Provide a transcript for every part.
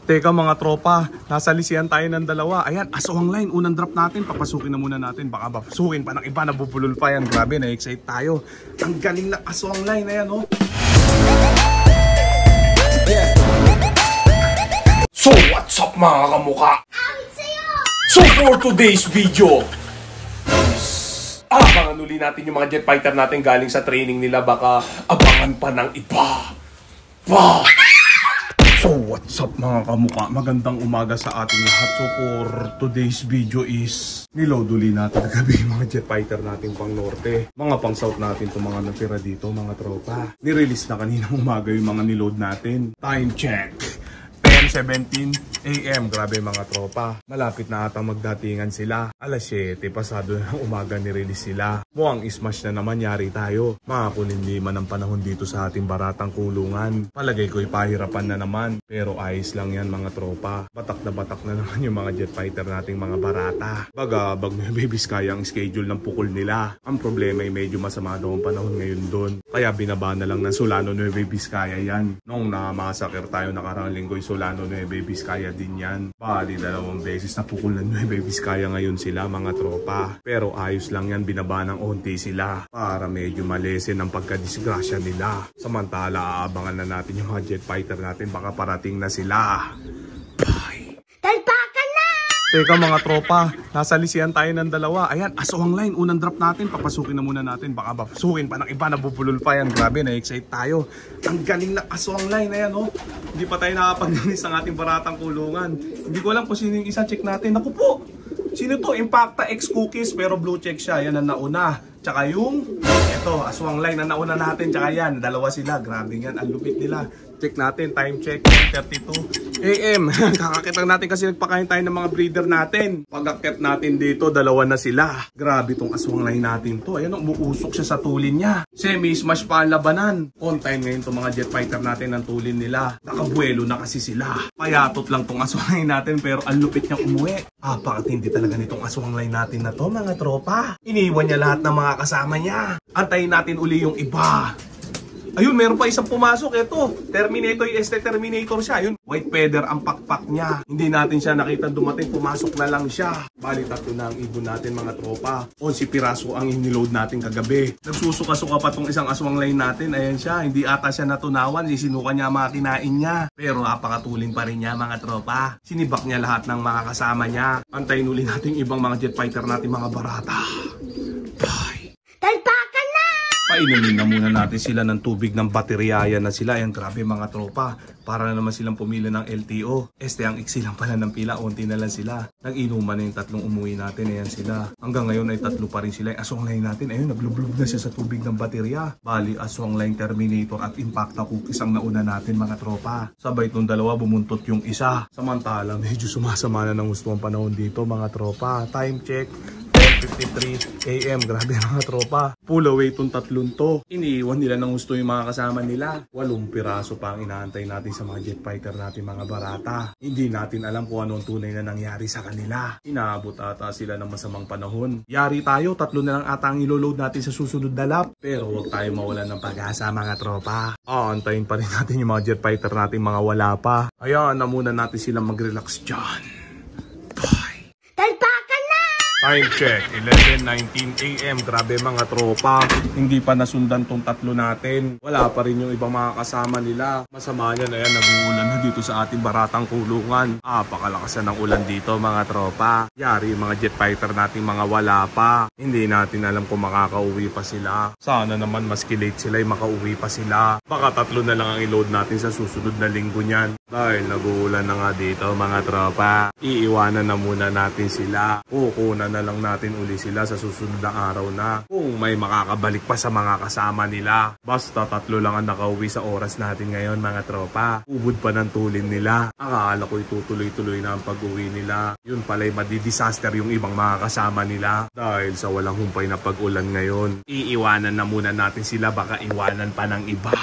Teka mga tropa, nasa lisihan tayo ng dalawa. Ayan, aswang line, unang drop natin. Papasukin na muna natin, baka papasukin pa ng iba, nabubulol pa yan. Grabe, na-excite tayo. Ang galing na aswang line, ayan oh. So what's up mga kamuka? So for today's video, abangan uli natin yung mga jet fighter natin galing sa training nila. Baka abangan pa ng iba. So what's up mga kamuka? Magandang umaga sa ating lahat. So for today's video is niload uli natin kagabi yung mga jet fighter natin pang norte. Mga pang south natin itong mga natira dito mga tropa. Nirelease na kaninang umaga yung mga niload natin. Time check 10:17 AM. Grabe mga tropa. Malapit na atang magdatingan sila. Alas 7 pasado na ng umaga nirelease sila. Mukhang smash na naman, yari tayo. Makakulindiman ang panahon dito sa ating baratang kulungan. Palagay ko'y pahirapan na naman. Pero ayos lang yan mga tropa. Batak na naman yung mga jet fighter nating mga barata. Bagabag may babies kaya ang schedule ng pukol nila. Ang problema ay medyo masama daw ang panahon ngayon doon. Kaya binaba na lang ng Solano Nueva Vizcaya yan. Nung namassacre tayo nakarang linggo'y Solano Nueva Vizcaya din yan. Bali 2 beses na pukol ng Nueva Vizcaya ngayon sila mga tropa. Pero ayos lang yan, binaba ng onti sila para medyo malesen ang pagkadisgrasya nila. Samantala aabangan na natin yung mga jet fighter natin, baka parating na sila. Bye! Talpakan na! Teka mga tropa, nasa lisihan tayo ng dalawa. Ayan, aswang line, unang drop natin. Papasukin na muna natin, baka papasukin pa ng iba, nabubulol pa yan. Grabe, na-excite tayo. Ang galing na aswang line, ayan oh. Hindi pa tayo nakapagdanis ng ating baratang kulungan. Hindi ko alam kung sino yung isa, check natin. Naku po! Sino to? Impacta X Cookies, pero blue check siya. Yan ang nauna. Tsaka yung, eto, aswang line na nauna natin. Tsaka yan, dalawa sila. Grabe yan, ang lupit nila. Check natin, time check, 10:32 AM. Kakakitang natin kasi nagpakain tayo ng mga breeder natin. Pag-akit natin dito, dalawa na sila. Grabe tong aswang line natin to. Ayan, umuusok siya sa tulin niya. Semi-smash pa ang labanan. On time ngayon tong mga jet fighter natin ng tulin nila. Nakabuelo na kasi sila. Payatot lang tong aswang line natin, pero ang lupit niyang umuwi. Pakatindi talaga nitong aswang line natin na to mga tropa. Iniwan niya lahat ng mga kasama niya. Antayin natin uli yung iba. Ayun, meron pa isang pumasok. Ito, Terminator, Terminator siya. Ayun, white feather ang pakpak niya. Hindi natin siya nakita dumating, pumasok na lang siya. Bali, 3 na ang ibon natin mga tropa. 11 piraso ang iniload natin kagabi. Nagsusuka-suka pa tong isang aswang line natin. Ayan siya, hindi ata siya natunawan. Sisinukan niya mga kinain niya. Pero napakatulin pa rin niya mga tropa. Sinibak niya lahat ng mga kasama niya. Antayin uli natin ibang mga jet fighter natin mga barata. Bye! Talpakan na! Painumin na muna natin sila ng tubig ng baterya na sila. Ayan, grabe mga tropa. Para na naman silang pumila ng LTO. Ang iksi lang pala ng pila. Unti na lang sila. Nag-inuman na yung 3 umuwi natin. Ayan sila. Hanggang ngayon ay 3 pa rin sila. Aswang line natin. Ayun, naglublub na siya sa tubig ng baterya. Bali, aswang line Terminator at Impacta Cookies ang nauna natin mga tropa. Sabay itong dalawa, bumuntot yung isa. Samantala, medyo sumasama na ng gusto ang panahon dito mga tropa. Time check 10:53 AM. Grabe mga tropa. Pull away itong 3 to. Iniiwan nila ng gusto yung mga kasama nila. 8 piraso pa ang inaantay natin sa mga jet fighter natin mga barata. Hindi natin alam kung anong tunay na nangyari sa kanila. Inaabot ata sila ng masamang panahon. Yari tayo, 3 na lang ata ang iloload natin sa susunod na lap. Pero huwag tayo mawalan ng pag-asa mga tropa. Antayin pa rin natin yung mga jet fighter natin mga wala pa. Ayan na muna natin sila mag-relax dyan. Bye! Talpakan na! Time check, 11:19 AM. Grabe mga tropa. Hindi pa nasundan tong 3 natin. Wala pa rin yung ibang mga kasama nila. Masama niya na yan, nag-uulan na dito sa ating baratang kulungan. Pakalakas ng ulan dito mga tropa. Yari yung mga jet fighter nating mga wala pa. Hindi natin alam kung makakauwi pa sila. Sana naman maski late sila ay makauwi pa sila. Baka 3 na lang ang i-load natin sa susunod na linggo niyan. Dahil nag-uulan na nga dito mga tropa. Iiwanan na muna natin sila. Kukunan na lang natin uli sila sa susunod na araw na. Kung may makakabalik pa sa mga kasama nila. Basta 3 lang ang nakauwi sa oras natin ngayon mga tropa. Ubod pa ng tulin nila. Akala ko'y tutuloy-tuloy na ang pag-uwi nila. Yun pala'y madi-disaster yung ibang mga kasama nila. Dahil sa walang humpay na pag-ulan ngayon. Iiwanan na muna natin sila, baka iwanan pa ng iba.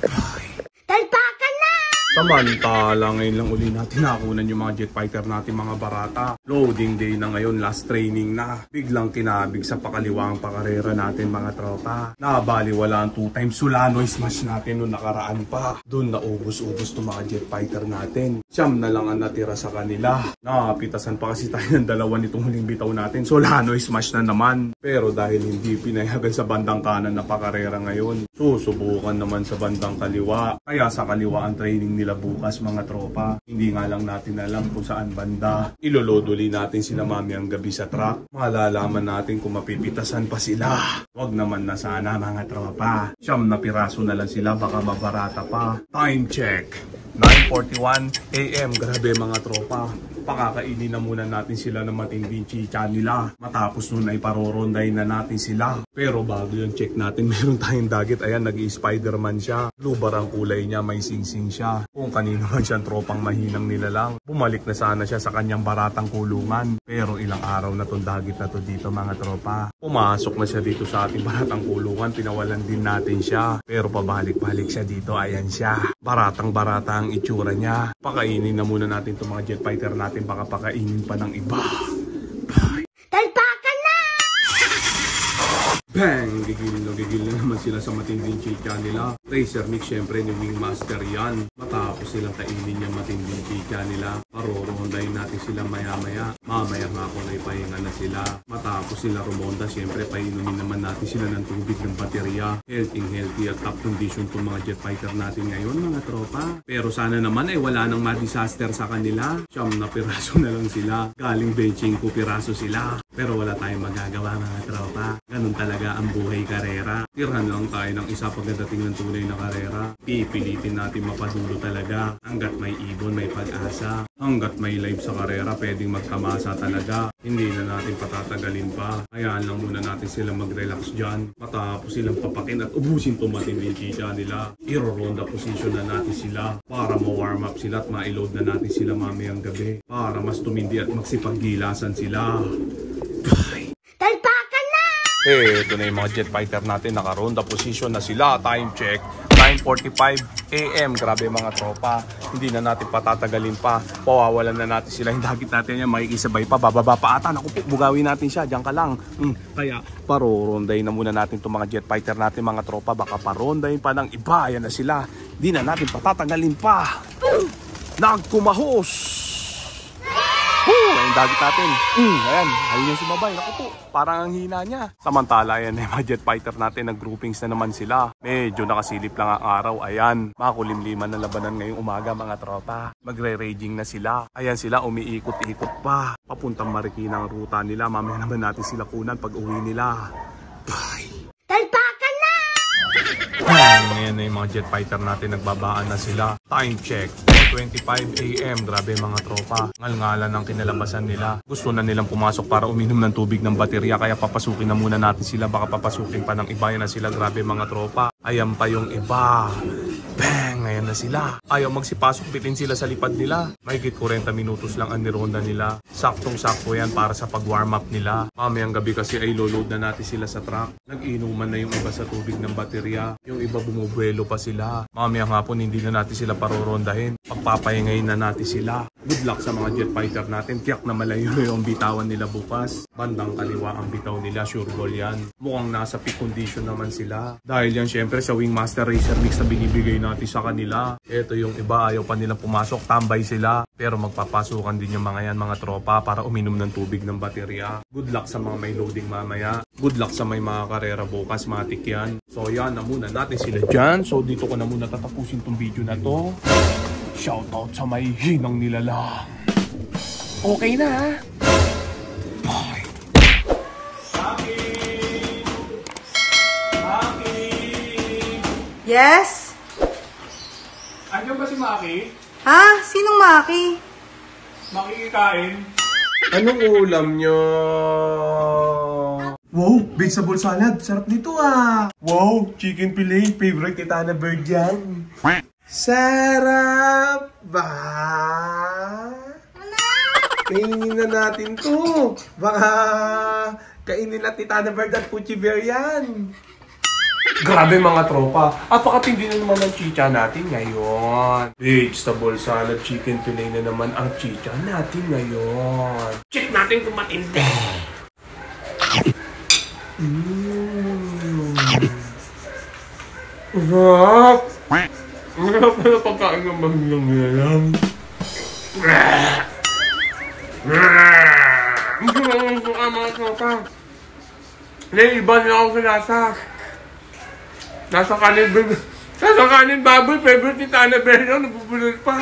Bye! Talpakan na! Samantala ngayon lang uli natin nakunan yung mga jet fighter natin mga barata. Loading day na ngayon, last training na. Biglang kinabig sa pakaliwa ang pakarera natin mga tropa. Nabaliwala ang 2 times Solano smash natin nung nakaraan pa. Doon na ubos-ubos itong mga jet fighter natin. Siyam na lang ang natira sa kanila. Nakapitasan pa kasi tayo ng dalawa nitong huling bitaw natin. Solano smash na naman. Pero dahil hindi pinayagan sa bandang kanan na pakarera ngayon, susubukan naman sa bandang kaliwa. Kaya sa kaliwa ang training nila bukas mga tropa. Hindi nga lang natin alam kung saan banda. Iloloduli natin sila mamayang gabi sa truck. Malalaman natin kung mapipitasan pa sila. Wag naman na sana mga tropa. Siyam na piraso na lang sila, baka mabarata pa. Time check. 9:41 AM. Grabe mga tropa. Pakakainin na muna natin sila ng matinding chicha nila. Matapos nun ay paroronday na natin sila. Pero bago yung check natin, meron tayong dagit. Ayan, nag-i-Spiderman siya. Lubar ang kulay niya, may sing-sing siya. Kung kanino man siyang tropang mahinang nila lang. Bumalik na sana siya sa kanyang baratang kulungan. Pero ilang araw na tong dagit na to dito mga tropa. Pumasok na siya dito sa ating baratang kulungan. Pinawalan din natin siya. Pero pabalik-balik siya dito. Ayan siya. Baratang-barata ang itsura niya. Pakainin na muna natin itong mga jet fighter natin. Baka pakainin pa ng iba. Talpakan na! Bang! Gigil na naman sila sa matinding chicha nila. Racer Mix syempre ni Wingmaster yan. Matapos silang kainin yung matinding chicha nila. Parorondayin natin sila maya-maya. Mamaya nga ako na ipahinga na sila. Matapos sila rumonda, syempre painumin naman natin sila ng tubig ng baterya. Healthy at top condition itong mga jet fighter natin ngayon mga tropa. Pero sana naman ay wala nang ma-disaster sa kanila. Siyam na piraso na lang sila. Galing benching ko piraso sila. Pero wala tayong magagawa mga tropa. Ganun talaga ang buhay karera. Tirhan lang tayo ng isa pagdating ng tunay na karera. Pipilitin natin mapadulo talaga. Hanggat may ibon, may pag-asa. Hanggat may live sa karera, pwedeng magkamasa talaga. Hindi na natin patatagalin pa. Hayaan lang muna natin silang mag-relax dyan. Matapos silang papakin at ubusin tumatin din chicha nila. Iro-ronda position na natin sila para ma-warm up sila at ma-load na natin sila mamayang gabi. Para mas tumindi at magsipaggilasan sila. Talpakan na! Ito na yung mga jet fighter natin. Naka-ronda position na sila. Time check. 9:45 AM. Grabe mga tropa. Hindi na natin patatagalin pa. Pawawalan na natin sila. Yung dagit natin yan. Makikisabay pa. Bababa pa ata. Naku po. Bugawin natin siya. Diyan ka lang. Kaya parorondayin na muna natin itong mga jet fighter natin mga tropa. Baka parondayin pa ng iba. Ayan na sila. Hindi na natin patatagalin pa. Nagkumahos. Yung dagit natin. Ayan. Ayun yung sumabay. Naku po. Parang ang hina niya. Samantala yan yung mga jet fighter natin. Nag-groupings na naman sila. Medyo nakasilip lang ang araw. Ayan. Makulimliman na labanan ngayong umaga mga tropa. Magre-raging na sila. Ayan sila. Umiikot-ikot pa. Papuntang Marikina ang ruta nila. Mamaya naman natin sila kunan pag uwi nila. Bye! Talpakan na! Ngayon na yung mga jet fighter natin. Nagbabaan na sila. Time check. 25 AM. Grabe mga tropa. Ngalngalan ang kinalabasan nila. Gusto na nilang pumasok para uminom ng tubig ng baterya. Kaya papasukin na muna natin sila. Baka papasukin pa ng iba. Yan na sila. Grabe mga tropa. Ayan pa yung iba. Bang! Ngayon na sila. Ayaw magsipasok. Bitin sila sa lipad nila. Mahigit 40 minutos lang ang nironda nila. Saktong-sakto yan para sa pag-warm up nila. Mamayang gabi kasi ay load na natin sila sa truck. Nag-inuman na yung iba sa tubig ng baterya. Yung iba bumubuelo pa sila. Mamayang hapon hindi na natin sila parorondahin. Pagpapahingayin na natin sila. Good luck sa mga jet fighter natin. Tiyak na malayo yung bitawan nila bukas. Bandang kaliwa ang bitaw nila. Sure goal yan. Mukhang nasa peak condition naman sila. Dahil yan syempre sa Wingmaster Racer Mix na binibigay natin sa kanila. Ito yung iba. Ayaw pa nilang pumasok. Tambay sila. Pero magpapasukan din yung mga yan mga tropa para uminom ng tubig ng baterya. Good luck sa mga may loading mamaya. Good luck sa may mga karera bukas. Matik yan. So yan na muna natin sila dyan. So dito ko na muna tatapusin tong video na to. Shoutout sa may hinang nilalang. Okay na ha? Bye! Maki! Maki! Yes? Andiyan ba si Maki? Ha? Sinong Maki? Makikikain? Anong ulam nyo? Wow, vegetable salad. Sarap nito ah. Wow, chicken fillet. Favorite ni Tana Bird yan. Sarap ba? Kainin na natin to. Baka kainin natin Tana Bird at Puchi Bear yan. Grabe mga tropa, apakatindi na naman ang chicha natin ngayon. Vegetable salad, chicken fillet na naman ang chicha natin ngayon. Check natin kung matindi. Sarap! Sarap na pagkain ng maglang-lang. Hindi mo ang suka mga tropa. Iba na ako sa lasa. Nasa kanin baboy, favorite ni Tana Berno, nabubulol pa.